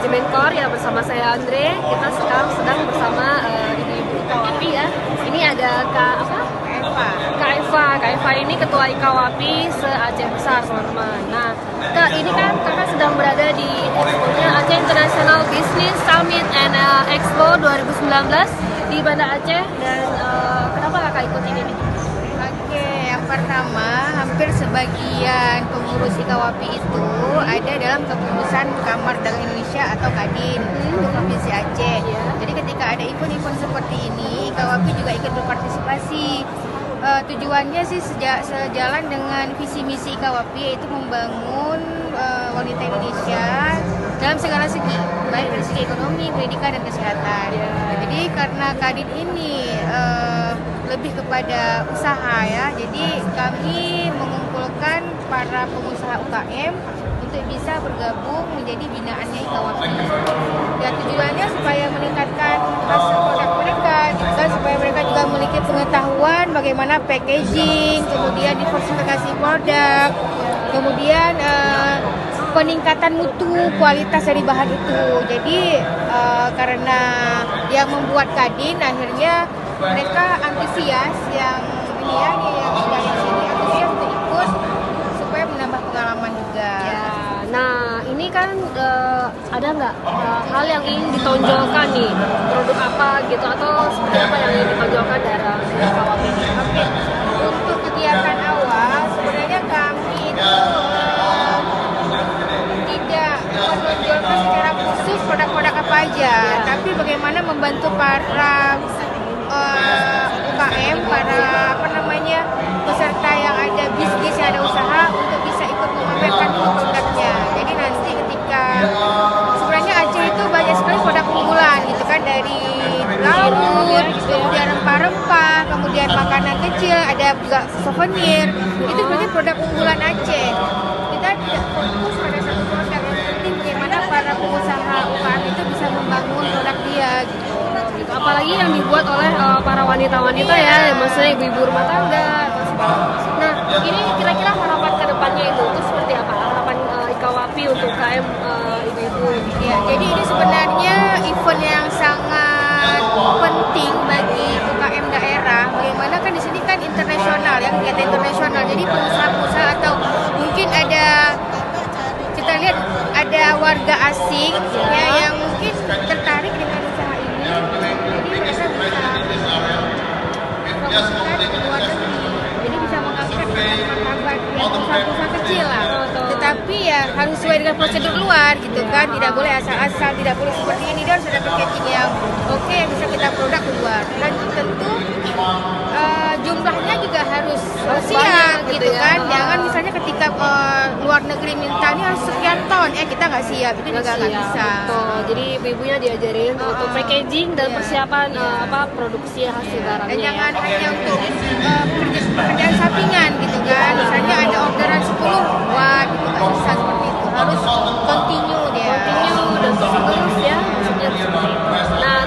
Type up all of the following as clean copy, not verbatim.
di Menkor ya, bersama saya Andre. Kita sekarang sedang bersama ibu-ibu Ikawapi ya. Ini ada Kak Kak Eva ini ketua Ikawapi se-Aceh besar, teman-teman. Nah, Kak, ini kan Kakak sedang berada di expo-nya Aceh International Business Summit and Expo 2019 di Banda Aceh. Dan kenapa Kakak ikut ini nih? Oke, yang pertama, hampir sebagian pengurus Ikawapi itu ada dalam kepengurusan Kamar Dagang Indonesia atau Kadin untuk Provinsi Aceh. Jadi ketika ada event-event seperti ini, Ikawapi juga ikut berpartisipasi. Tujuannya sih sejalan dengan visi misi Ikawapi, yaitu membangun wanita Indonesia dalam segala segi, baik dari segi ekonomi, pendidikan, dan kesehatan. Jadi karena Kadin ini lebih kepada usaha ya, jadi kami mengumpulkan para pengusaha UKM untuk bisa bergabung menjadi binaannya Ikawapi. Dan tujuannya supaya meningkatkan hasil produk mereka, dan supaya mereka juga memiliki pengetahuan bagaimana packaging, kemudian diversifikasi produk, kemudian peningkatan mutu kualitas dari bahan itu. Jadi karena yang membuat Kadin, akhirnya mereka antusias yang sudah di sini antusias untuk ikut supaya menambah pengalaman juga. Nah, ini kan ada nggak hal yang ingin ditonjolkan nih, produk apa gitu atau seperti apa yang ingin ditonjolkan dari Ikawapi ini? Oke, untuk kegiatan awal sebenarnya kami itu tidak menonjolkan secara khusus produk-produk apa aja, tapi bagaimana membantu para UKM, para peserta yang ada bisnis, yang ada usaha untuk bisa ikut memamerkan produknya. Jadi nanti ketika sebenarnya Aceh itu banyak sekali produk unggulan gitu kan, dari laut, kemudian rempah-rempah, kemudian makanan kecil, ada juga souvenir. Itu sebenarnya produk unggulan Aceh. Kita tidak fokus pada satu produk, yang penting bagaimana para pengusaha UKM itu bisa membangun produk dia gitu. Apalagi yang dibuat oleh para wanita-wanita ya, maksudnya ibu-ibu rumah tangga. Nah, ini kira-kira harapan kedepannya itu seperti apa? Harapan Ikawapi untuk KM ibu-ibu? Ya, jadi ini sebenarnya event yang sangat penting bagi UKM daerah. Bagaimana kan di sini kan internasional ya, kegiatan internasional. Jadi pengusaha-pengusaha atau mungkin kita lihat ada warga asing ya yang mungkin tertarik dengan usaha ini. Jadi mereka bisa promosikan ke luar negeri. Jadi bisa mengangkat martabat usaha-usaha kecil lah. Tetapi ya harus sesuai dengan prosedur luar gitu kan. Tidak boleh asal-asal, tidak boleh seperti ini. Dia harus ada packaging yang oke yang bisa kita produk keluar. Dan tentu jumlahnya juga harus siap gitu kan. Jangan misalnya ketika luar negeri minta ini harus sekian ton, kita nggak siap, itu juga nggak bisa. Betul. Jadi ibu-ibunya diajarin untuk packaging dan persiapan produksi hasil barangnya. Dan jangan hanya untuk pekerjaan sampingan gitu kan. Misalnya ada orderan 10 buat gitu, nggak bisa seperti itu. Harus continue dia. Continue dan terus ya. Maksudnya seperti itu. Nah,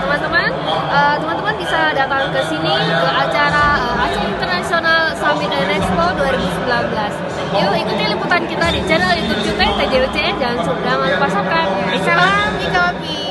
teman-teman bisa datang ke sini ke acara Aceh International Summit and Expo 2019. Yuk ikuti liputan kita di channel YouTube TJWC. Jangan lupa subscribe. Salam Ikawapi.